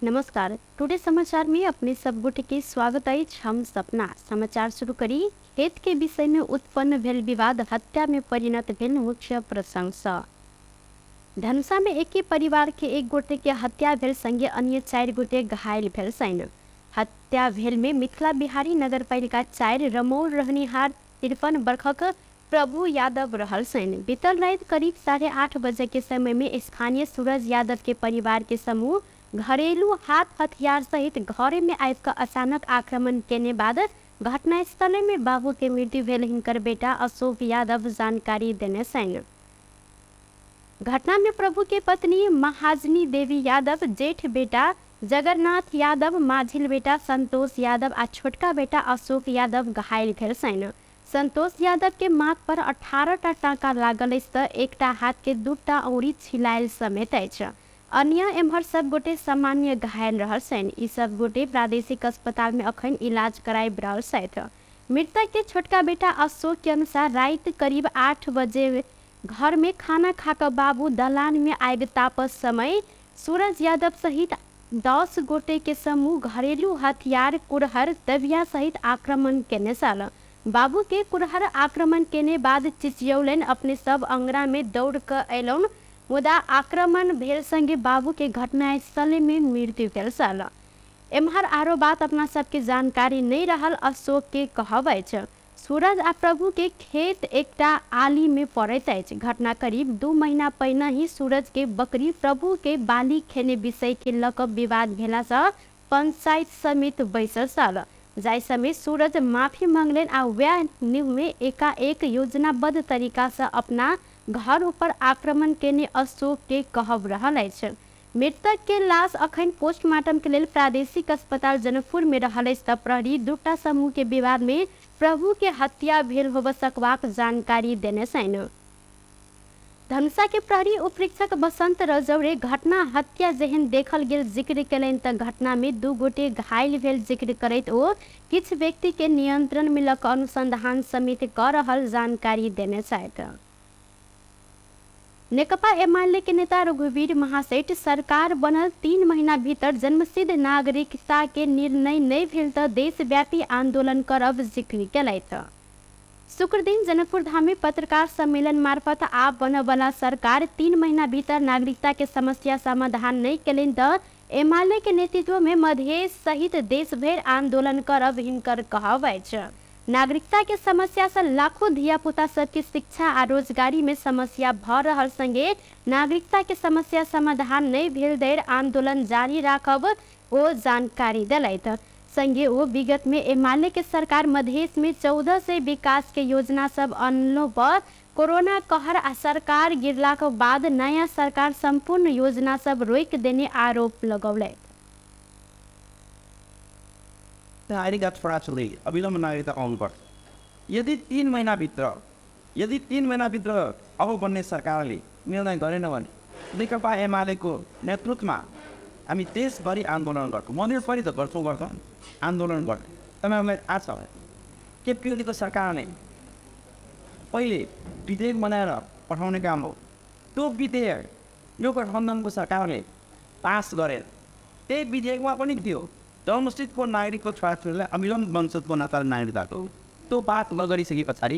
नमस्कार। टुडे समाचार में अपने सब गोटे के स्वागत है। हम सपना समाचार शुरू करी। खेत के विषय में उत्पन्न भेल विवाद हत्या में परिणत भेल मुख्य प्रशंसा। धनुषा में एक ही परिवार के एक गोटे के हत्या भेल संगे अन्य 4 गोटे घायल भेल सैन। हत्या भेल में मिथिला बिहारी नगरपालिका 4 रमौल रहनिहार 53 वर्षक प्रभु यादव रहल सैन। बीतल रात करीब 8:30 बजे के समय में स्थानीय सूरज यादव के परिवार के समूह घरेलू हाथ हथियार सहित घरे में आबिक अचानक आक्रमण केने बाद घटनास्थल में बाबू के मृत्यु भेल। हिनकर बेटा अशोक यादव जानकारी देने सैन। घटना में प्रभु के पत्नी महाजनी देवी यादव, जेठ बेटा जगन्नाथ यादव, माझिल बेटा संतोष यादव आ छोटका बेटा अशोक यादव घायल भेल सैन। संतोष यादव के माथ पर 18टा टाँका लागल अछि त एकटा हाथ के 2टा औरी छिलायल समेत अछि। अन्य एम्हर सब गोटे सामान्य घायल रहल सैन। ई सब गोटे प्रादेशिक अस्पताल में अखन इलाज कराइब रहल छथि। मृतक के छोटका बेटा अशोक के अनुसार रात करीब 8 बजे घर में खाना खाकर बाबू दलान में आग तापस समय सूरज यादव सहित 10 गोटे के समूह घरेलू हथियार कुरहर दबिया सहित आक्रमण केने साल। बाबू के कुरहर आक्रमण केने बाद चिचियौलन अपने सब अंगना में दौड़ कर अयलौन, मुदा आक्रमण भेल संगे बाबू के घटनास्थल में मृत्यु भेल साल। एम्हर आरो बात अपना सबके जानकारी नहीं रहल। अशोक के कहब अछि सूरज आ प्रभु के खेत एकटा आली में पड़ैत अछि। घटना करीब 2 महीना पहिने ही सूरज के बकरी प्रभु के बाली खेने विषय के लक विवाद भेला से पंचायत समिति बैसल साल, जाय समय सूरज माफी मांगलन आ वह नींव में एकाएक योजनाबद्ध तरीका से अपना घर ऊपर आक्रमण केने अशोक के कहब रहल अछि। मृतक के लाश अखन पोस्टमार्टम के लेल प्रादेशिक अस्पताल जनकपुर में रहल अछि त प्रहरी 2टा समूह के विवाद में प्रभु के हत्या भेल होब सकबाक जानकारी देने सैन। धनुषा के प्रहरी उपरीक्षक बसंत रजौरे घटना हत्या जेहन देखल गेल जिक्र कयलनि त घटना में 2 गोटे घायल भेल जिक्र करैत ओ किछ व्यक्ति के नियंत्रण में लक अनुसंधान समिति क रहल जानकारी देने छथि। नेकपा एमाले के नेता रघुवीर महासेठ सरकार बनल 3 महीना भीतर जन्मसिद्ध नागरिकता के निर्णय नहीं भेल त देशव्यापी आंदोलन करब जिक्र कयलथि। शुक्र दिन जनकपुर धाम में पत्रकार सम्मेलन मार्फत आप बनवाला सरकार 3 महीना भीतर नागरिकता के समस्या समाधान नहीं कयलनि त एमाले के नेतृत्व में मधेश सहित देश भर आंदोलन करब हिनकर कहब अछि। नागरिकता के समस्या से लाखों धिया पुता सबके शिक्षा आ रोजगारी में समस्या भ रहल संगे नागरिकता के समस्या समाधान नहीं भेल धरि आंदोलन जारी राखब ओ जानकारी देलथि। संगे वो विगत में एमाले के सरकार मधेश में 14 से विकास के योजना सब अनलो पर कोरोना कहर आ सरकार गिरला के बाद नया सरकार संपूर्ण योजना सब रोक देने आरोप लगौले। अविलंब नागरिकता कानून पर यदि 3 महीना भित्र अब बन्ने सरकारले निर्णय गरेन भने नेकपा एमालेको नेतृत्वमा हामी देशभरि आन्दोलन गर्छौँ। मधेसभरि त गर्छौँ आन्दोलन गर्छौँ। तपाईँहरूलाई थाहा छ केपी ओलीको सरकारले पहिले विधेयक बनाएर पठाउने काम हो। त्यो विधेयक यो गठबन्धनको सरकारले पास गरेर त्यही विधेयकमा पनि थियो जन्मसिद्धको नागरिकको छोराछोरीलाई अविलम्ब वंशजको नाताले नागरिकताको त्यो बात नगरिसके पछाडि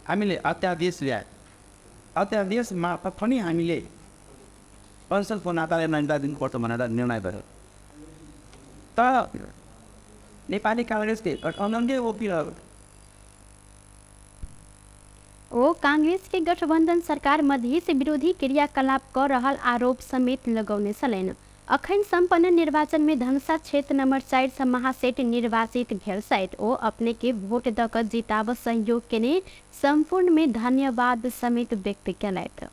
हामीले अध्यादेश ल्याए। अध्यादेश मार्फत पनि हामीले वंशजको नाताले नागरिकता दिनुपर्छ भनेर निर्णय गर्यो। तर नेपाली काङ्ग्रेसले गठबन्धनकै वकिलहरू ओ कांग्रेस के गठबंधन सरकार मधेश विरोधी क्रियाकलाप कर रहल आरोप समेत लगौने छलैन। अखन संपन्न निर्वाचन में धनुषा क्षेत्र नंबर 4 से महासेठ निर्वाचित भेल छथि। ओ अपने के वोट द क जिताब सहयोग केने संपूर्ण में धन्यवाद समेत व्यक्त कयलथि।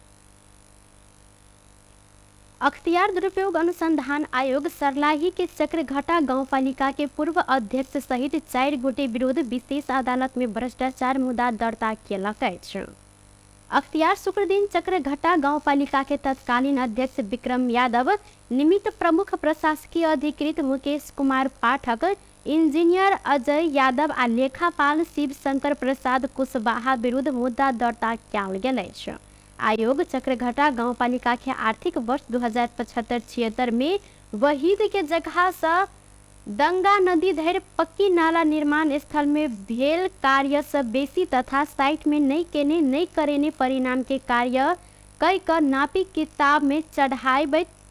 अख्तियार दुरुपयोग अनुसंधान आयोग सर्लाही के चक्रघटा गाउँपालिका के पूर्व अध्यक्ष सहित 4 गोटे विरुद्ध विशेष अदालत में भ्रष्टाचार मुद्दा दर्ता केलक अछि। अख्तियार शुक्र दिन चक्रघटा गाउँपालिका के तत्कालीन अध्यक्ष विक्रम यादव, निमित्त प्रमुख प्रशासकीय अधिकृत मुकेश कुमार पाठक, इंजीनियर अजय यादव आ लेखापाल शिव शंकर प्रसाद कुशवाहा विरुद्ध मुद्दा दर्ता कयल गेल अछि। आयोग चक्रघटा गाउँपालिका के आर्थिक वर्ष 2075-76 में वहीद के जगह से दंगा नदी धरि पक्की नाला निर्माण स्थल में भेल कार्य से बेसी तथा साइट में नहीं केने नहीं करेने परिणाम के कार्य कई कर नापी किताब में चढ़ाई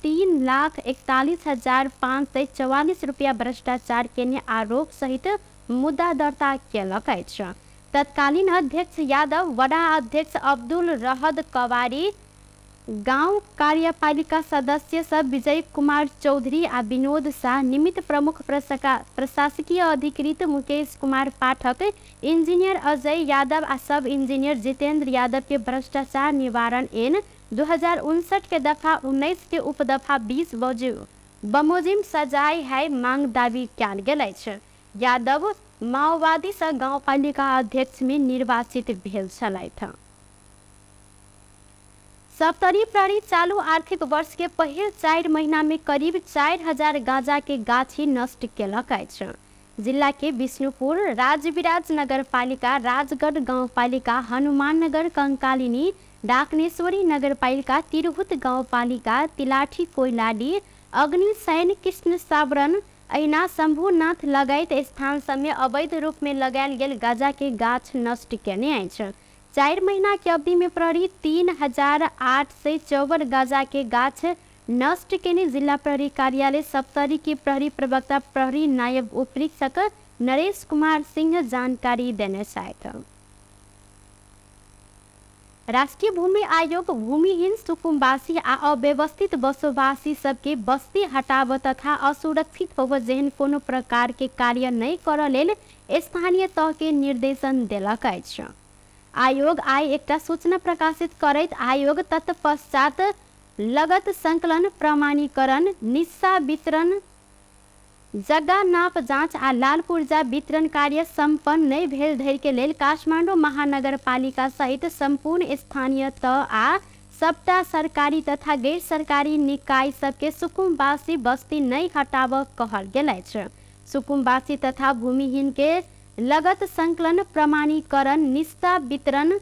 3,41,544 रुपया भ्रष्टाचार केने आरोप सहित मुद्दा दर्ता केलक अछि। तत्कालीन अध्यक्ष यादव, वडा अध्यक्ष अब्दुल रहद कवारी, गांव कार्यपालिका सदस्य सब विजय कुमार चौधरी आ विनोद शाह, निमित्त प्रमुख प्रशासकीय अधिकृत मुकेश कुमार पाठक, इंजीनियर अजय यादव आ सब इंजीनियर जितेंद्र यादव के भ्रष्टाचार निवारण एन 2059 के दफा 19 के उपदफा 20 बमोजिम सजाए है मांग दावी कयल गेल अछि। यादव माओवादी से गांवपालिका अध्यक्ष में निर्वाचित भेल छलथि। सप्तरी प्रहरी चालू आर्थिक वर्ष के पहिल 4 महीना में करीब 4000 गांजा के गाछी नष्ट केलक अछि। जिला के विष्णुपुर, राजविराज नगर पालिका, राजगढ़ गांव पालिका, हनुमान नगर, कंकालिनी, डाकनेश्वरी नगर पालिका, तिरहुत गांव पालिका, तिलाठी कोइलाडी, अग्निसैन, कृष्ण सावरन, ऐना, शंभुनाथ लगायत स्थान सब में अवैध रूप में लगायल गेल गांजा के गाछ नष्ट केने अछि। 4 महीना के अवधि में प्रहरी 3854 गांजा के गाछ नष्ट केने जिला प्रहरी कार्यालय सप्तरी के प्रहरी प्रवक्ता प्रहरी नायब उपरीक्षक नरेश कुमार सिंह जानकारी देने छथि। राष्ट्रीय भूमि आयोग भूमिहीन, सुकुम्बासी आ अव्यवस्थित बसोबासी सबके बस्ती हटाव तथा असुरक्षित होव जेहन कोनो प्रकार के कार्य नहीं करऽ लेल स्थानीय तह के निर्देशन देलक अछि। आयोग आइ एकटा सूचना प्रकाशित करैत आयोग तत्पश्चात लगत संकलन, प्रमाणीकरण, निस्सा वितरण, जगह नाप जांच आ लाल पुर्जा वितरण कार्य संपन्न नहीं भेल धरि के लेल काठमांडू महानगर पालिका सहित संपूर्ण स्थानीय तह आ सबटा सरकारी तथा गैर सरकारी निकाय सबके सुकुम्बासी बस्ती नहीं हटाव कहल गेल अछि। सुकुम्बासी तथा भूमिहीन के लगत संकलन, प्रमाणीकरण, निस्सा वितरण,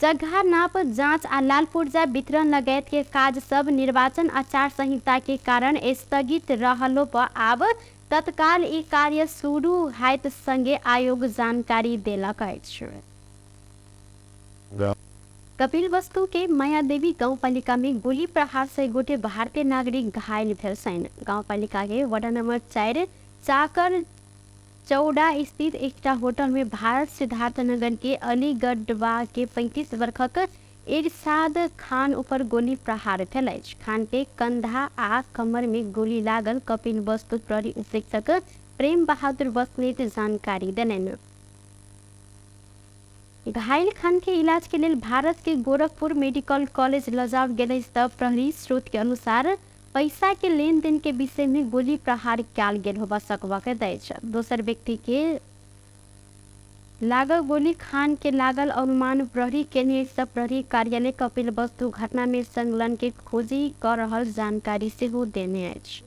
जगह नाप जांच आ लाल पुर्जा वितरण लगायत के काज सब निर्वाचन आचार संहिता के कारण स्थगित रहलो पर आब तत्काल ई कार्य शुरू होइत संगे आयोग जानकारी देलक अछि। कपिल वस्तु के मायादेवी गाउँपालिका में गोली प्रहार से गोटे भारतीय नागरिक घायल भेल छन्। गाउँपालिका के वडा नंबर 4 चाकर चौड़ा स्थित एकटा होटल में भारत सिद्धार्थ नगर के अलीगढ़वा के 35 वर्षक इरशाद खान ऊपर गोली प्रहार भेल अछि। खान के कंधा आ कमर में गोली लागल कपिल वस्तु प्रहरी उपरीक्षक प्रेम बहादुर बस्नेत जानकारी देलनि। घायल खान के इलाज के लिए भारत के गोरखपुर मेडिकल कॉलेज लजाओ गेल तब प्रहरी स्रोत के अनुसार पैसा के लेन देन के विषय में गोली प्रहार कयल गेल होबा सकबाक अछि। दोसर व्यक्ति के लागल गोली खान के लागल अनुमान प्रहरी केंद्रीय सब प्रहरी कार्यालय कपिल वस्तु घटना में संलग्न के खोजी कर रहल जानकारी से हो देने अछि।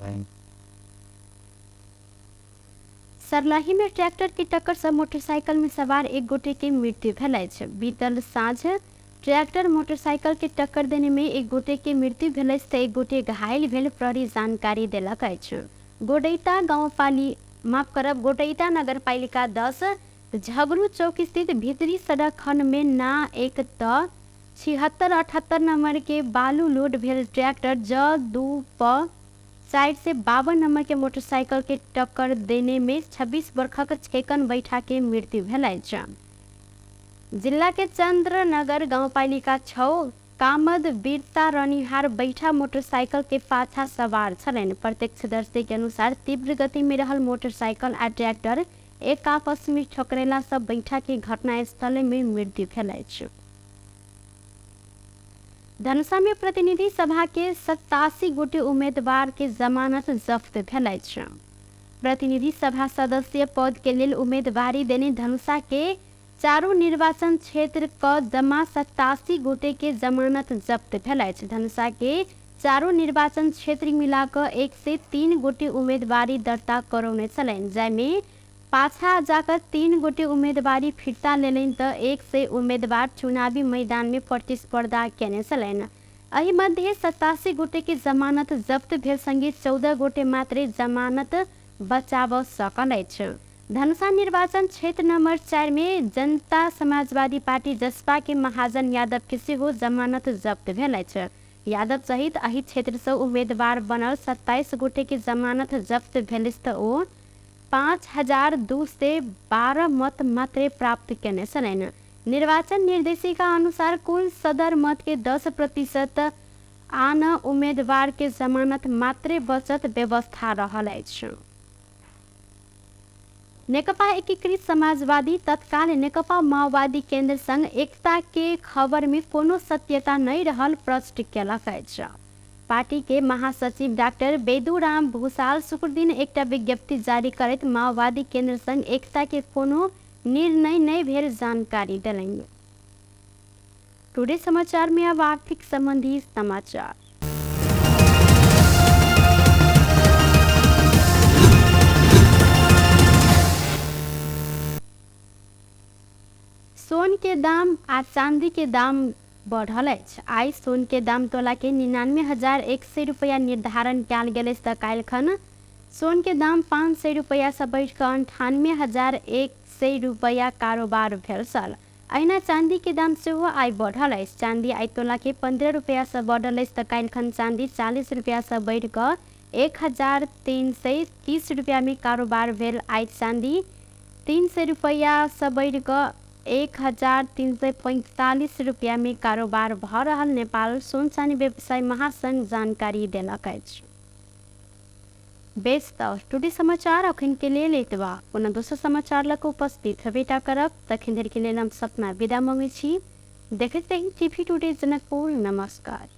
सरलाही में ट्रैक्टर की टक्कर से मोटरसाइकिल में सवार एक गोटे के मृत्यु भेल अछि। बीतल साँझ ट्रैक्टर मोटरसाइकिल के टक्कर देने में एक गोटे के मृत्यु भेल अछि एक गोटे घायल भेल प्रहरी जानकारी देलक अछि। गोडैता नगर पालिका 10 झगड़ू चौक स्थित भीतरी सड़क खंड में ना एक 76-78 नंबर के बालू लोड भेल ट्रैक्टर ज2 प साइड से 52 नंबर के मोटरसाइकिल के टक्कर देने में 26 वर्षक छेकन बैठा के मृत्यु भेल अछि। जिला के चंद्रनगर गाउँपालिका 6 कामद वीरता रनिहार बैठा मोटरसाइकिल के पाछा सवार छलनि। प्रत्यक्षदर्शी के अनुसार तीव्र गति में रहल मोटरसाइकिल आ ट्रैक्टर एक आपस में ठोकरेला से बैठा के घटना स्थल में मृत्यु भेल अछि। धनुषा में प्रतिनिधि सभा के 87 गोटे उम्मीदवार के जमानत जब्त भेल अछि। प्रतिनिधि सभा सदस्य पद के लिए उम्मीदवारी देने धनुषा के चारों निर्वाचन क्षेत्र क जमा 87 गोटे के जमानत जब्त भेल अछि। धनुषा के चारों निर्वाचन क्षेत्र मिलाकर 103 गोटे उम्मीदवारी दर्ता करौने छलनि, जाहिमे पाछा जाकर 3 गोटे उम्मेदवारी फिर्ता लेलनि त 100 उम्मीदवार चुनावी मैदान में प्रतिस्पर्धा केने छलनि। एहि मध्ये 87 गोटे की जमानत जब्त भेल संगे 14 गोटे मात्रै जमानत बचाव सकल अछि। धनुषा निर्वाचन क्षेत्र नंबर 4 में जनता समाजवादी पार्टी जसपा के महाजन यादव के सेहो जमानत जब्त भेल अछि। यादव सहित एहि क्षेत्र से उम्मीदवार बनल 27 गोटे की जमानत जब्त भेल त ओ 5212 मत मात्रै प्राप्त केने छलनि। निर्वाचन निर्देशिका अनुसार कुल सदर मत के 10% आन उम्मीदवार के जमानत मात्रै बचत व्यवस्था रहल अछि। नेकपा एकीकृत समाजवादी तत्काल नेकपा माओवादी केंद्र संग एकता के खबर में कोनो सत्यता नहीं रहल प्रश्न केलक अछि। पार्टी के महासचिव डॉक्टर बेदूराम भूषाल शुक्र दिन एक विज्ञप्ति जारी करैत माओवादी केंद्र संग एकता के कोनो निर्णय नहीं भेल जानकारी दिलनि। टुडे समाचार में अब आर्थिक संबंधी समाचार। सोन के दाम आ चांदी के दाम बढ़ल अछि। आई सोन के दाम तोला के 99,100 रुपया निर्धारण कयल गेल त काल्हिखन सोन के दाम 500 रुपया से बढ़ि कऽ 98,100 रुपया कारोबार भेल छल। अहिना चांदी के दाम सेहो आई बढ़ल अछि। चांदी आई तोला के 15 रुपया से बढ़ल अछि त काल्हिखन चांदी 40 रुपया से बढ़ि कऽ 1,330 रुपया में कारोबार भेल। आई चांदी 300 रुपया से बढ़ि कऽ 1,345 रुपया में कारोबार भ रहल नेपाल सोन चांदी व्यवसाय महासंघ जानकारी देलक अछि। बेस त टुडे समाचार अखन के लेल एतबा। पुनः दोसर समाचार लक उपस्थित हेबेटा करब। तखन धरि के लेल हम सपना विदा मंगै छी। देखैत रही टीवी टुडे जनकपुर। नमस्कार।